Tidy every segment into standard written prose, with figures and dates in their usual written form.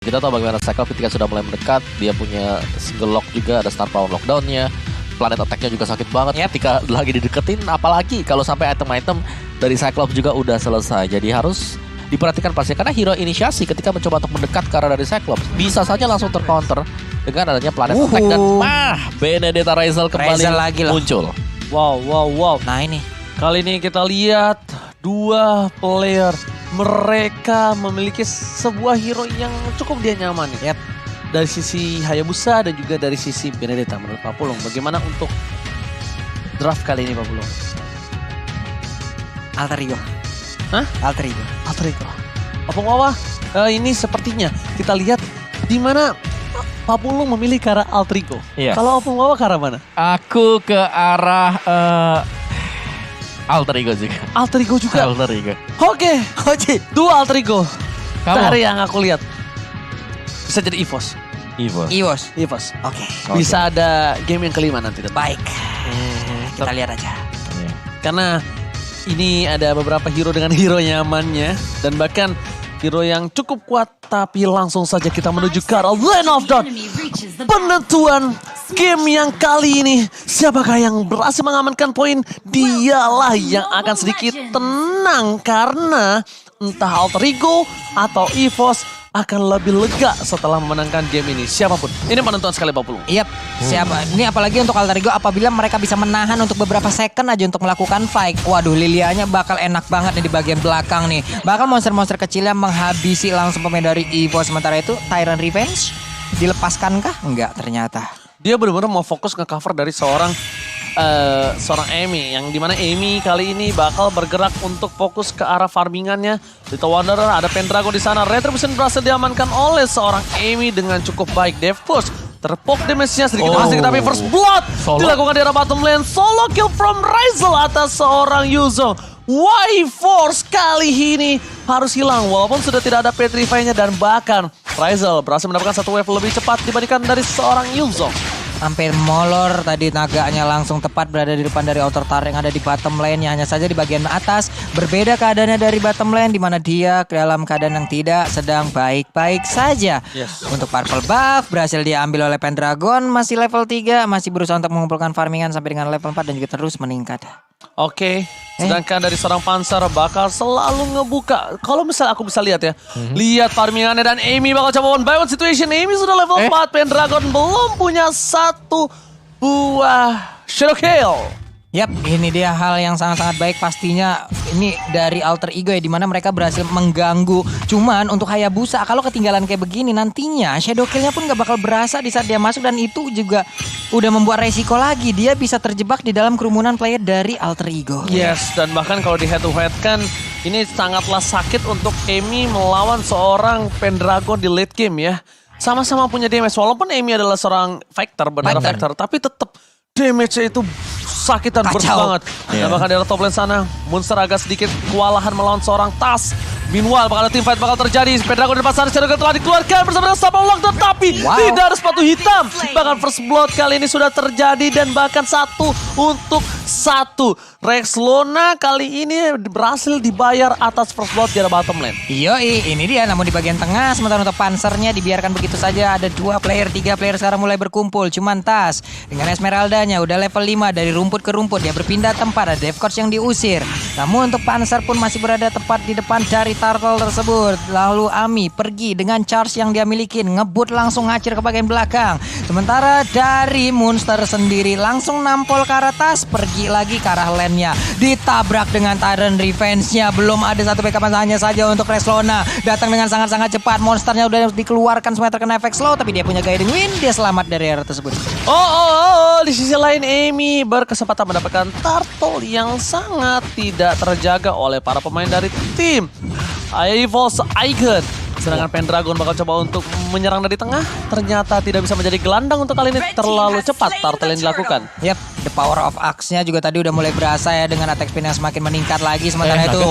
Kita tahu bagaimana Cyclops ketika sudah mulai mendekat, dia punya single lock juga, ada Star Power lockdownnya. Planet attack-nya juga sakit banget ketika lagi dideketin. Apalagi kalau sampai item-item dari Cyclops juga udah selesai. Jadi harus diperhatikan pasti. Karena hero inisiasi ketika mencoba untuk mendekat ke arah dari Cyclops, bisa saja langsung tercounter dengan adanya Planet attack. Dan Benedetta Razel kembali lagi muncul. Wow. Nah ini. Kali ini kita lihat dua player. Mereka memiliki sebuah hero yang cukup dia nyaman nih. Yap. Dari sisi Hayabusa dan juga dari sisi Benedetta menurut Pak Pulung. Bagaimana untuk draft kali ini Pak Pulung? Alter Ego. Hah? Alter Ego. Alter Ego. Opung Wawa, ini sepertinya kita lihat di mana Pak Pulung memilih ke arah Alter Ego. Iya. Kalau Opung Wawa ke arah mana? Aku ke arah Alter Ego juga. Alter Ego juga. Alter Ego. Oke, dua Alter Ego. Kamu? Dari yang aku lihat. Bisa jadi EVOS. EVOS. Oke. Bisa ada game yang kelima nanti. Baik. Kita lihat aja. Iya. Karena ini ada beberapa hero dengan hero nyamannya. Dan bahkan hero yang cukup kuat. Tapi langsung saja kita menuju ke arah Land of Dawn. Penentuan game yang kali ini. Siapakah yang berhasil mengamankan poin? Dialah yang akan sedikit tenang. Karena entah Alter Ego atau EVOS akan lebih lega setelah memenangkan game ini. Siapapun. Ini penentuan sekali Pak Pulung. Yap, siapa? Ini apalagi untuk Alter Ego apabila mereka bisa menahan untuk beberapa second aja untuk melakukan fight. Waduh, Lilianya bakal enak banget nih di bagian belakang nih. Bakal monster-monster kecilnya menghabisi langsung pemain dari EVO. Sementara itu Tyrant Revenge dilepaskankah? Enggak ternyata. Dia benar-benar mau fokus nge-cover dari seorang Amy. Yang dimana Amy kali ini bakal bergerak untuk fokus ke arah farmingannya. Little Wanderer, ada Pendragon di sana. Retribution berhasil diamankan oleh seorang Amy dengan cukup baik. Dev Push terpok damage-nya sedikit demi sedikit, tapi First Blood dilakukan di arah bottom lane. Solo kill from Razel atas seorang Yuzong. Y-Force kali ini harus hilang walaupun sudah tidak ada Petrify-nya, dan bahkan Razel berhasil mendapatkan satu wave lebih cepat dibandingkan dari seorang Yuzong. Hampir molor tadi, naganya langsung tepat berada di depan dari outer tower yang ada di bottom lane. Hanya saja di bagian atas berbeda keadaannya dari bottom lane, di mana dia dalam keadaan yang tidak sedang baik-baik saja. Untuk purple buff berhasil diambil oleh Pendragon, masih level 3, masih berusaha untuk mengumpulkan farmingan sampai dengan level 4 dan juga terus meningkat. Oke, sedangkan dari seorang Panzer bakal selalu ngebuka. Kalau misal aku bisa lihat ya, lihat farmingannya dan Amy bakal coba one by one situation. Amy sudah level 4, Pendragon belum punya satu buah Shadow Kill. Yap, ini dia hal yang sangat-sangat baik pastinya. Ini dari Alter Ego ya, dimana mereka berhasil mengganggu. Cuman untuk Hayabusa, kalau ketinggalan kayak begini nantinya Shadow Kill-nya pun gak bakal berasa di saat dia masuk. Dan itu juga udah membuat resiko lagi. Dia bisa terjebak di dalam kerumunan player dari Alter Ego. Yes, dan bahkan kalau di head to head kan ini sangatlah sakit untuk Amy melawan seorang Pendragon di late game ya. Sama-sama punya damage, walaupun Amy adalah seorang fighter, benar fighter, tapi tetap damage-nya itu sakit dan burst banget. Dan bahkan dari top lane sana, Monster agak sedikit kewalahan melawan seorang Tas. Meanwhile, bakal ada team fight bakal terjadi. Pendragon di depan sana, Shadow Kill telah dikeluarkan bersama dengan Star Power Lockdown, tapi tidak ada sepatu hitam. Bahkan First Blood kali ini sudah terjadi, dan bahkan 1 untuk 1. Rex Lona kali ini berhasil dibayar atas First Blood di bottom lane. Yoi, ini dia, namun di bagian tengah sementara untuk Panzernya dibiarkan begitu saja. Ada 2 player, 3 player sekarang mulai berkumpul. Cuman Tas dengan Esmeraldanya udah level 5, dari rumput ke rumput dia berpindah tempat. Ada Devcourse yang diusir. Namun untuk Panzer pun masih berada tepat di depan dari turtle tersebut. Lalu Ami pergi dengan charge yang dia miliki, ngebut langsung ngacir ke bagian belakang. Sementara dari Monster sendiri langsung nampol ke arah Tas, pergi lagi ke arah lane-nya. Ditabrak dengan Tyrant Revenge-nya. Belum ada satu backup, hanya saja untuk Reslona. Datang dengan sangat-sangat cepat. Monsternya udah dikeluarkan, semua terkena efek slow, tapi dia punya guiding wind. Dia selamat dari area tersebut. Di sisi lain Amy berkesempatan mendapatkan turtle yang sangat tidak terjaga oleh para pemain dari tim EVOS Icon. Sedangkan Pendragon bakal coba untuk menyerang dari tengah. Ternyata tidak bisa menjadi gelandang untuk kali ini. Terlalu cepat turtle yang dilakukan. Yap, the power of axe-nya juga tadi udah mulai berasa ya, dengan attack speed yang semakin meningkat lagi. Sementara itu,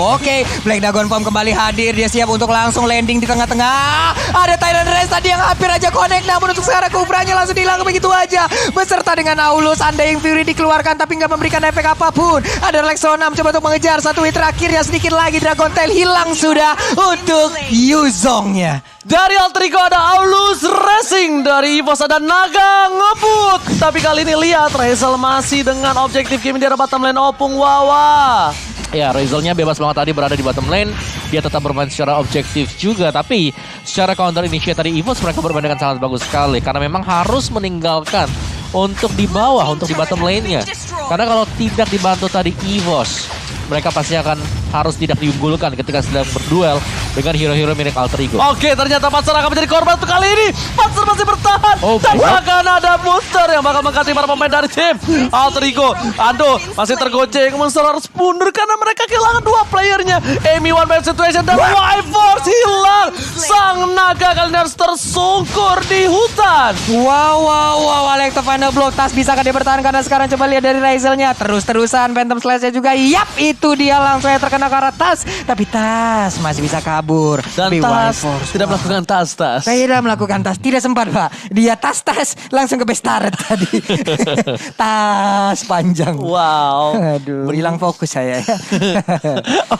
Black Dragon Form kembali hadir. Dia siap untuk langsung landing di tengah-tengah. Ada Tyrant Race, tadi yang hampir aja connect. Namun untuk sekarang Kubranya langsung hilang begitu aja. Beserta dengan Aulus, Undying Fury dikeluarkan tapi nggak memberikan efek apapun. Ada Rexona mencoba untuk mengejar. Satu hit terakhirnya sedikit lagi. Dragon Tail hilang sudah untuk Yuzongnya. Dari Alter Ego ada Aulus Racing, dari EVOS ada Naga ngebut. Tapi kali ini lihat Razel masih dengan objektif game di arah bottom lane Opung Wawa. Ya, Razelnya bebas banget tadi berada di bottom lane. Dia tetap bermain secara objektif juga. Tapi secara counter initiate tadi EVOS mereka bermain dengan sangat bagus sekali. Karena memang harus meninggalkan untuk di bawah, untuk di bottom lane-nya. Karena kalau tidak dibantu tadi EVOS, mereka pasti akan harus tidak diunggulkan ketika sedang berduel dengan hero-hero milik Alter Ego. Oke, ternyata Panzer akan menjadi korban untuk kali ini. Panzer masih bertahan. Oh, dan what? akan ada Monster yang bakal mengganti para pemain dari tim Alter Ego. Ando masih tergoceng. Monster harus mundur karena mereka kehilangan dua playernya. Amy one man situation dan Y-Force hilang. Sang naga kali ini harus tersungkur di hutan. Wow, Alex final block. Tas bisakah dia bertahan karena sekarang coba lihat dari Razelnya. Terus-terusan Phantom Slash-nya juga. Yap, itu dia langsung yang terkena ke arah Tas. Tapi Tas masih bisa kabur. Dan Tapi Tas Y-Force, tidak melakukan tas. saya tidak melakukan tas, tidak sempat Pak. Dia tas langsung ke Bestaret tadi. Tas panjang. Wow. Aduh, hilang fokus saya.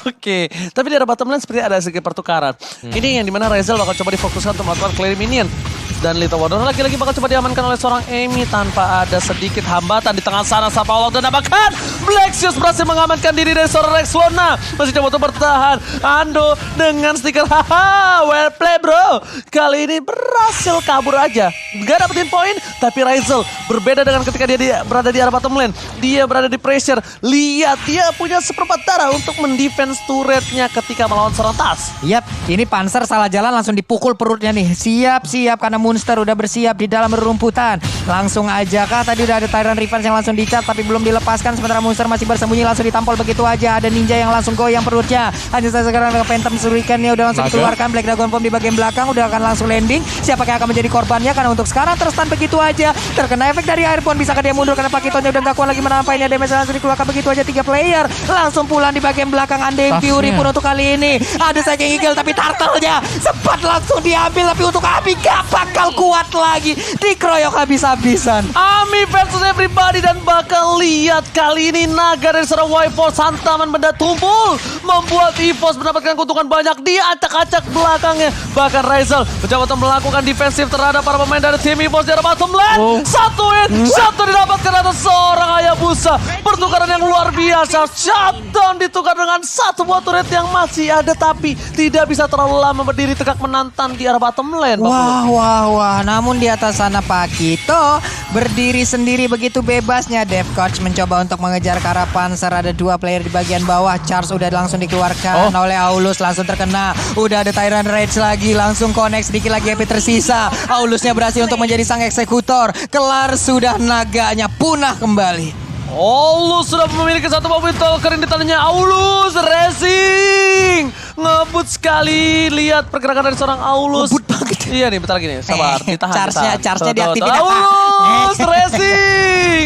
Oke, tapi di arah bottom lane seperti ada sedikit pertukaran. Ini yang dimana Razel bakal coba difokuskan untuk melakukan clear minion. Dan Lito Wadon lagi-lagi bakal coba diamankan oleh seorang Amy tanpa ada sedikit hambatan di tengah sana. Sapawolok dan bahkan Blaxius berhasil mengamankan diri dari seorang Rexona. Masih coba untuk bertahan. Ando dengan stiker haha, well play bro. Kali ini berhasil kabur aja. Gak dapetin poin, tapi Razel berbeda dengan ketika dia berada di arah bottom lane. Dia berada di pressure. Lihat, dia punya seperempat darah untuk mendefense turretnya ketika melawan seorang Tas. Yap, ini Panzer salah jalan langsung dipukul perutnya nih. Siap karena Monster udah bersiap di dalam rerumputan. Langsung aja kah tadi udah ada Tyrant Revenge yang langsung dicat tapi belum dilepaskan. Sementara Monster masih bersembunyi langsung ditampol begitu aja. Ada Ninja yang langsung goyang perutnya. Hanya saja sekarang dengan Phantom Shuriken-nya udah langsung dikeluarkan. Black Dragon Bomb di bagian belakang udah akan langsung landing. Siapa yang akan menjadi korbannya? Karena untuk sekarang terstun begitu aja. Terkena efek dari Airborne. Bisakah dia mundur karena Pakitonya udah gak kuat lagi menampai. Ini damage langsung dikeluarkan begitu aja. 3 player langsung pulang di bagian belakang. Undying Fury pun untuk kali ini. Ada Psychic Eagle tapi Turtle-nya sempat langsung diambil. Tapi untuk Abi gak bakal kuat lagi. Dikeroyok habis-habisan. Ami versus everybody dan bakal lihat kali ini naga dari seorang Y-Force hantaman benda tumpul membuat EVOS mendapatkan keuntungan banyak di acak-acak belakangnya. Bahkan Razel mencoba untuk melakukan defensif terhadap para pemain dari tim EVOS di arah bottom lane. Satu hit, satu didapatkan atas seorang Hayabusa. Pertukaran yang luar biasa. Shutdown ditukar dengan satu buah turret yang masih ada tapi tidak bisa terlalu lama berdiri tegak menantang di arah bottom lane. Wah. Namun di atas sana Pakito berdiri sendiri begitu bebasnya. Dev Coach mencoba untuk mengejar ke arah Panzer. Ada 2 player di bagian bawah. Charge udah langsung dikeluarkan oleh Aulus. Langsung terkena. Udah ada Tyrant Rage lagi. Langsung connect. Sedikit lagi HP tersisa. Aulusnya berhasil untuk menjadi sang eksekutor. Kelar sudah naganya punah kembali. Aulus sudah memiliki satu mobil talker di tangannya. Aulus Racing ngebut sekali. Lihat pergerakan dari seorang Aulus. Ngebut banget. Iya nih, bentar gini. Sabar, ditahan. Charge-nya diaktifin. Aulus Racing.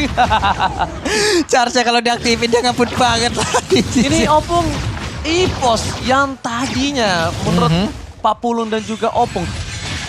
Charge-nya kalau diaktifin dia ngebut banget lagi. Ini Opung EVOS yang tadinya menurut Pak Pulun dan juga Opung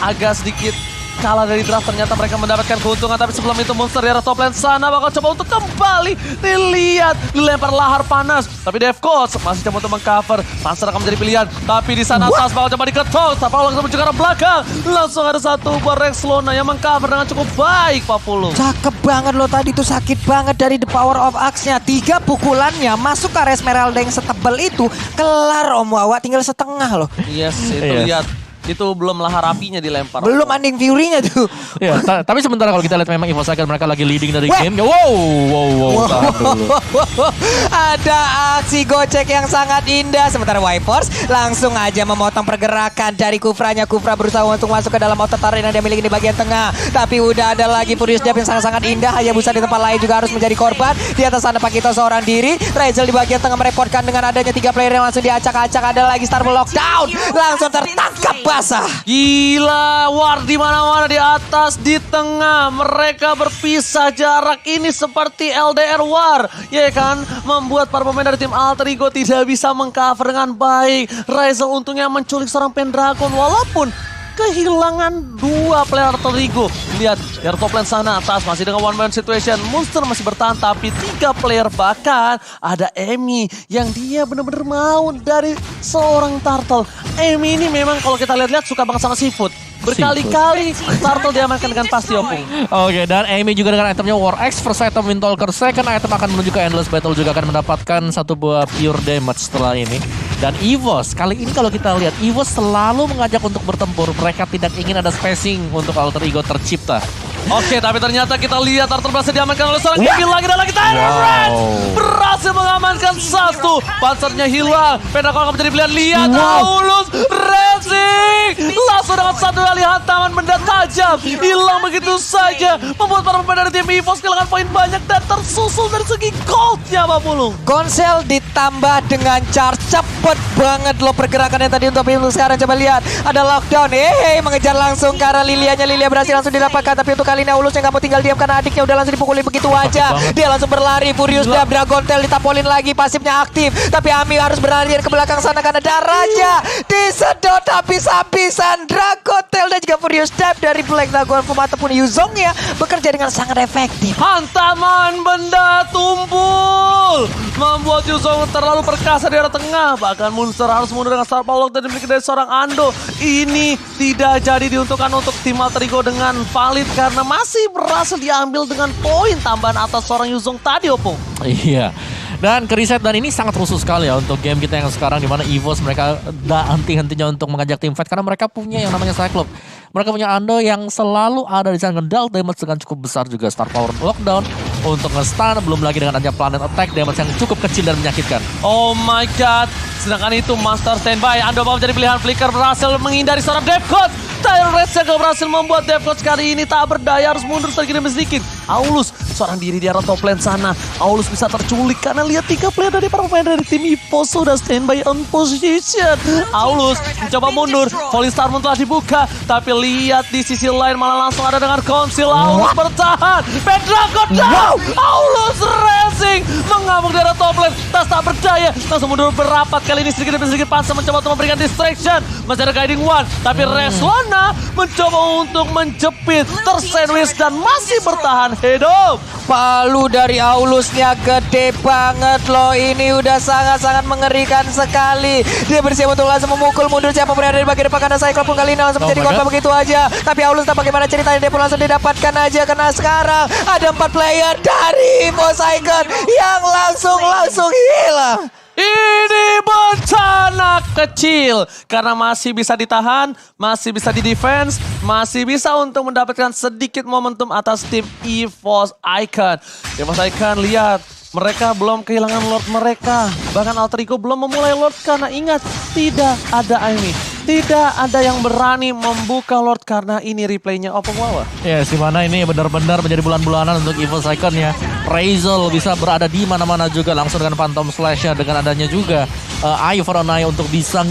agak sedikit kalah dari draft, ternyata mereka mendapatkan keuntungan. Tapi sebelum itu Monster di arah top lane sana bakal coba untuk kembali. Dilihat, dilempar lahar panas. Tapi Devcoach masih coba untuk mengcover. Panzer akan menjadi pilihan. Tapi di sana Tas bakal coba diketok. Tapi langsung menuju ke arah belakang. Langsung ada satu buah Rexona yang mengcover dengan cukup baik Pak Pulung. Cakep banget loh tadi tuh, sakit banget dari the power of axe-nya. 3 pukulannya masuk ke area Esmeralda yang setebal itu. Kelar Om Wawa, tinggal setengah loh. Yes, itu lihat. Itu belum lahar apinya dilempar. Belum Undying Fury-nya tuh. Ya, tapi sementara kalau kita lihat memang EVOS akan mereka lagi leading dari game. Wow. Tahan dulu. Ada aksi gocek yang sangat indah. Sementara Y-Force langsung aja memotong pergerakan dari Kufranya. Kufra berusaha untuk masuk ke dalam outer turret yang dia miliki di bagian tengah. Tapi udah ada lagi Furious Jab yang sangat-sangat indah. Hayabusa di tempat lain juga harus menjadi korban. Di atas sana Pakito seorang diri. Razel di bagian tengah merepotkan dengan adanya 3 player yang langsung diacak-acak. Ada lagi Star Lockdown. Langsung tertangkap basah. Gila, War di mana-mana, di atas, di tengah. Mereka berpisah jarak ini seperti LDR War, ya kan? Membuat para pemain dari tim Alter Ego tidak bisa mengcover dengan baik. Razel untungnya menculik seorang Pendragon, walaupun kehilangan 2 player Alterigo. Lihat, dari top lane sana atas masih dengan one man situation. Monster masih bertahan, tapi 3 player, bahkan ada Emi yang dia benar-benar mau dari seorang Turtle. Emi ini memang kalau kita lihat-lihat suka banget sama seafood. Berkali-kali Turtle diamankan dengan pasti, Opung. Oke, dan Amy juga dengan itemnya War Axe, first item Windtalker, second item akan menuju ke Endless Battle, juga akan mendapatkan 1 buah pure damage setelah ini. Dan EVOS, kali ini kalau kita lihat, EVOS selalu mengajak untuk bertempur. Mereka tidak ingin ada spacing untuk alter ego tercipta. Oke, tapi ternyata kita lihat Turtle berhasil diamankan oleh seorang Gigi lagi dan lagi. Tyrant berhasil mengamankan 1. Pansernya hilang. Pendragon akan menjadi pilihan. Lihat, Aulus racing. Langsung dengan 1 kali hantaman benda tajam. Hilang begitu saja. Membuat para pemain dari tim EVOS kehilangan poin banyak dan tersusul dari segi goldnya, Pak Pulung. Konsel ditambah dengan charge. Cepet banget loh pergerakannya tadi untuk Pimul. Sekarang coba lihat. Ada lockdown. Mengejar langsung ke arah Lilianya. Lilia berhasil langsung didapatkan. Tapi untuk kali ini Aulus yang gak mau tinggal diam karena adiknya udah langsung dipukulin begitu aja. Dia langsung berlari. Furious Dab, Dragon Tail ditapolin lagi. Pasifnya aktif. Tapi Ami harus berlari ke belakang sana karena ada Raja disedot habis-habisan. Dragon Tail dan juga Furious Dab dari Black Dragon Form ataupun Yuzongnya bekerja dengan sangat efektif. Hantaman benda tumpul membuat Yuzong terlalu perkasa di arah tengah. Bahkan Monster harus mundur dengan Star Power dan dimiliki dari seorang Ando. Ini tidak jadi diuntukkan untuk tim Alterigo dengan valid karena masih berhasil diambil dengan poin tambahan atas seorang Yuzong tadi, Opung. Iya. Dan ke reset, dan ini sangat khusus sekali ya untuk game kita yang sekarang, dimana EVOS mereka henti-hentinya untuk mengajak tim fight karena mereka punya yang namanya Cyclops. Mereka punya Ando yang selalu ada di sana, ngendal damage dengan cukup besar, juga Star Power Lockdown untuk nge-stun, belum lagi dengan adanya Planet Attack, damage yang cukup kecil dan menyakitkan. Oh my god, sedangkan itu Master Standby, Ando mau menjadi pilihan. Flicker berhasil menghindari seorang Devcode. Tyrant yang berhasil membuat Devcode kali ini tak berdaya, harus mundur sedikit demi sedikit. Aulus seorang diri di arah top lane sana. Aulus bisa terculik karena lihat 3 player dari para pemain dari tim EVOS sudah standby on position. Aulus mencoba mundur, Volley Star Moon telah dibuka, tapi lihat di sisi lain malah langsung ada dengan Konsil. Aulus bertahan, Pendragon down. Aulus racing mengamuk dari arah top lane, tak berdaya, langsung mundur berapat. Kali ini sedikit demi sedikit Panzer mencoba untuk memberikan distraction. Masih ada Guiding One, tapi Reslana mencoba untuk menjepit, tersandwich dan masih bertahan hidup. Palu dari Aulusnya gede banget loh. Ini udah sangat-sangat mengerikan sekali. Dia bersiap untuk langsung memukul mundur siapapun yang ada di bagian depan karena Cyclops pun kali ini langsung menjadi korban begitu aja. Tapi Aulus tak bagaimana ceritanya, dia pun langsung didapatkan aja karena sekarang ada 4 player dari EVOS Icon yang langsung hilang. Ini bencana kecil karena masih bisa ditahan, masih bisa di-defense, masih bisa untuk mendapatkan sedikit momentum atas tim EVOS Icon. EVOS Icon lihat, mereka belum kehilangan Lord mereka. Bahkan Alterigo belum memulai Lord karena ingat, tidak ada Amy. Tidak ada yang berani membuka Lord karena ini replaynya Opung Wawa. Ya, yes, dimana ini benar-benar menjadi bulan-bulanan untuk EVOS Icon ya. Razel bisa berada di mana-mana juga langsung dengan Phantom Slash-nya, dengan adanya juga Eye for an Eye untuk bisa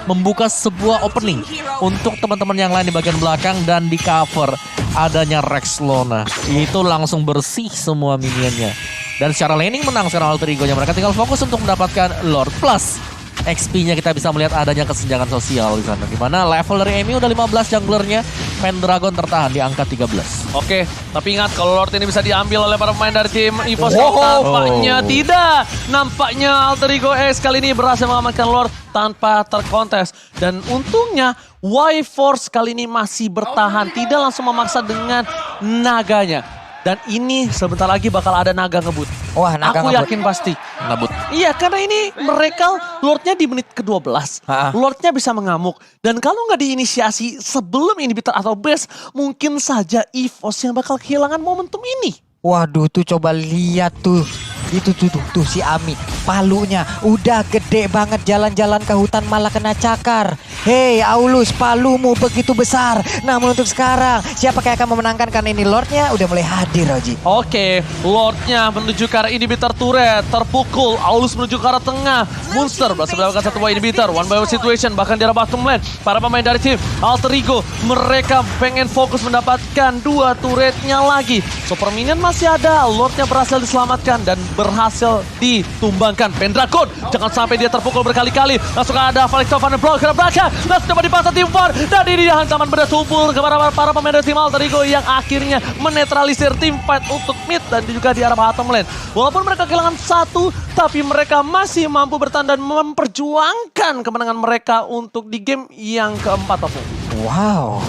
membuka sebuah opening untuk teman-teman yang lain di bagian belakang dan di cover adanya Rexlona. Itu langsung bersih semua minionnya. Dan secara laning menang sekarang Alterigo-nya. Mereka tinggal fokus untuk mendapatkan Lord plus XP-nya. Kita bisa melihat adanya kesenjangan sosial di sana. Dimana level dari Emi udah 15 junglernya, Pendragon tertahan di angka 13. Oke, tapi ingat kalau Lord ini bisa diambil oleh para pemain dari tim EVOS. Nampaknya tidak. Nampaknya Alterigo X kali ini berhasil mengamankan Lord tanpa terkontes. Dan untungnya Y-Force kali ini masih bertahan. Tidak langsung memaksa dengan naganya. Dan ini sebentar lagi bakal ada naga ngebut. Wah, naga Aku ngebut. yakin pasti. Ngebut. Iya, karena ini mereka Lordnya di menit ke-12. Lordnya bisa mengamuk. Dan kalau nggak diinisiasi sebelum inhibitor atau base, mungkin saja EVOS yang bakal kehilangan momentum ini. Waduh, tuh coba lihat tuh. Itu tuh si Ami. Palunya udah gede banget, jalan-jalan ke hutan malah kena cakar. Hei Aulus, palumu begitu besar. Namun untuk sekarang, siapa yang akan memenangkan karena ini Lordnya udah mulai hadir, Roji. Oke, Lordnya menuju ke arah inhibitor turret, terpukul. Aulus menuju ke arah tengah. Monster berhasil mendapatkan 1 buah inhibitor, 1 by 1 situation, bahkan di arah bottom lane. Para pemain dari tim Alterigo, mereka pengen fokus mendapatkan 2 turretnya lagi. Super minion masih ada, Lordnya berhasil diselamatkan dan berhasil ditumbang dipertimbangkan. Pendragon, jangan sampai dia terpukul berkali-kali. Langsung ada Valekto Van den Blok ke belakang. Langsung dapat dipasang tim War. Dan ini dia hantaman benda tumpul kepada para pemain dari tim Alter Ego yang akhirnya menetralisir tim fight untuk mid dan juga di arah bottom lane. Walaupun mereka kehilangan satu, tapi mereka masih mampu bertahan dan memperjuangkan kemenangan mereka untuk di game yang keempat. Wow.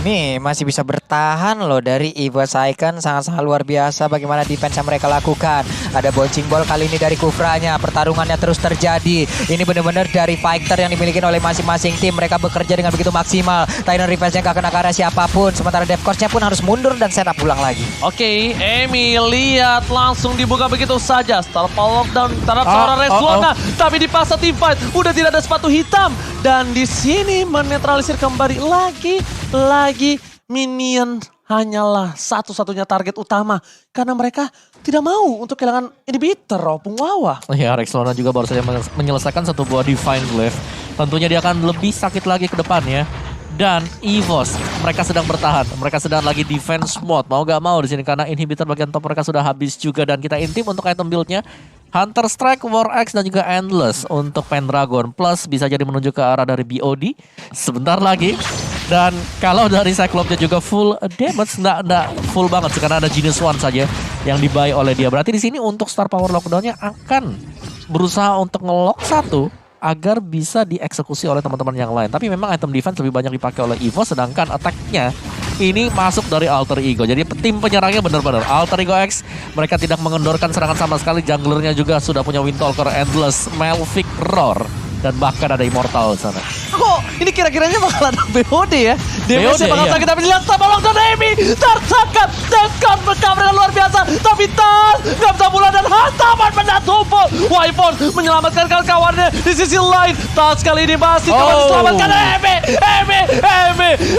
Ini masih bisa bertahan loh dari EVOS Icon, sangat-sangat luar biasa bagaimana defense yang mereka lakukan. Ada bouncing ball kali ini dari Kufranya, pertarungannya terus terjadi. Ini benar-benar dari fighter yang dimiliki oleh masing-masing tim, mereka bekerja dengan begitu maksimal. Titan Revenge-nya gak kena ke arah siapapun, sementara Dev Coach-nya pun harus mundur dan setup ulang lagi. Oke, Emi lihat langsung dibuka begitu saja. Star Power Lockdown terhadap seorang Reslona, tapi di pasar team fight udah tidak ada sepatu hitam dan di sini menetralisir kembali lagi minion hanyalah satu-satunya target utama karena mereka tidak mau untuk kehilangan inhibitor Opung Wawa. Ya, Reslona juga baru saja menyelesaikan satu buah Divine Glaive. Tentunya dia akan lebih sakit lagi ke depannya. Dan EVOS, mereka sedang bertahan, mereka sedang lagi defense mode. Mau gak mau di sini karena inhibitor bagian top mereka sudah habis juga dan kita intip untuk item build-nya. Hunter Strike, War Axe dan juga Endless untuk Pendragon. Plus bisa jadi menuju ke arah dari BOD sebentar lagi. Dan kalau dari Cyclops-nya juga full damage, nggak full banget sih karena ada Genius One saja yang dibuy oleh dia. Berarti di sini untuk Star Power Lockdown-nya akan berusaha untuk nge-lock satu agar bisa dieksekusi oleh teman-teman yang lain. Tapi memang item defense lebih banyak dipakai oleh EVOS, sedangkan attack-nya ini masuk dari Alter Ego. Jadi tim penyerangnya benar-benar Alter Ego X. Mereka tidak mengendorkan serangan sama sekali. Junglernya juga sudah punya Windtalker, Endless, Malphite, Roar. Dan bahkan ada Immortal di sana. Kok ini kira-kiranya bakal ada BOD ya? DMS-nya bakal iya. sakit, tapi lihat sama Lockdown Emi tertangkap. Dekat berkam dengan luar biasa. Tapi Tas gak bisa pulang dan hantaman benda tumpul. Wyvern menyelamatkan kawan-kawannya di sisi lain. Tas kali ini masih coba diselamatkan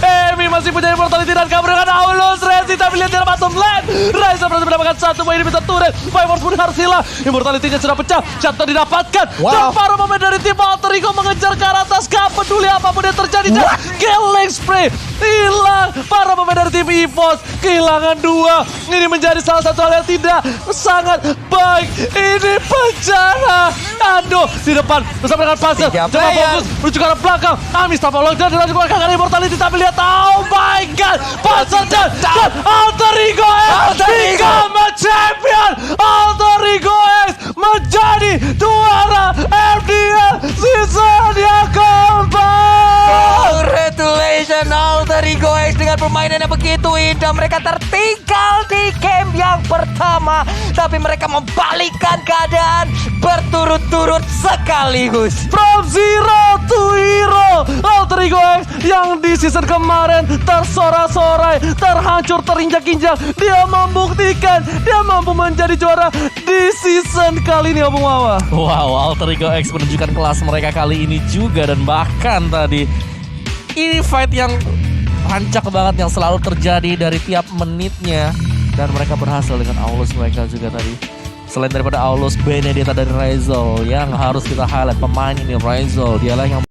Emi masih punya immortality dan kabur dengan Aulus Rezi. Tapi lihat dia bottom lane. Raisa berhasil mendapatkan satu poin inhibitor turret. Wyvern pun harus hilang. Immortality-nya sudah pecah. Jatuh didapatkan. Dan para pemain dari tim Alter Ego mengejar ke arah atas, gak peduli apapun yang terjadi. Dan killing spree hilang. Para pemain dari tim EVOS kehilangan dua. Ini menjadi salah satu hal yang tidak sangat baik. Ini bencana. Aduh, di depan bersama dengan Pasir. Coba fokus menuju ke arah belakang. Amis tanpa lockdown dan juga kakak immortality. Tapi lihat, oh my god, Pasir dan Alter Ego X become champion. Alter Ego X menjadi juara MDL season yang keempat. Congratulations Alter Ego X dengan permainan yang begitu indah. Mereka tertinggal di game yang pertama, tapi mereka membalikkan keadaan berturut-turut sekaligus. From zero to hero, Alter Ego X yang di season kemarin tersorak-sorai, terhancur, terinjak-injak. Dia membuktikan dia mampu menjadi juara di season kali ini, Opung Wawa. Wow, Alter Ego X menunjukkan kelas mereka kali ini juga. Dan bahkan tadi ini fight yang rancak banget yang selalu terjadi dari tiap menitnya. Dan mereka berhasil dengan Aulus mereka juga tadi. Selain daripada Aulus, Benedetta dari Rizal yang harus kita highlight. Pemain ini Rizal, dialah yang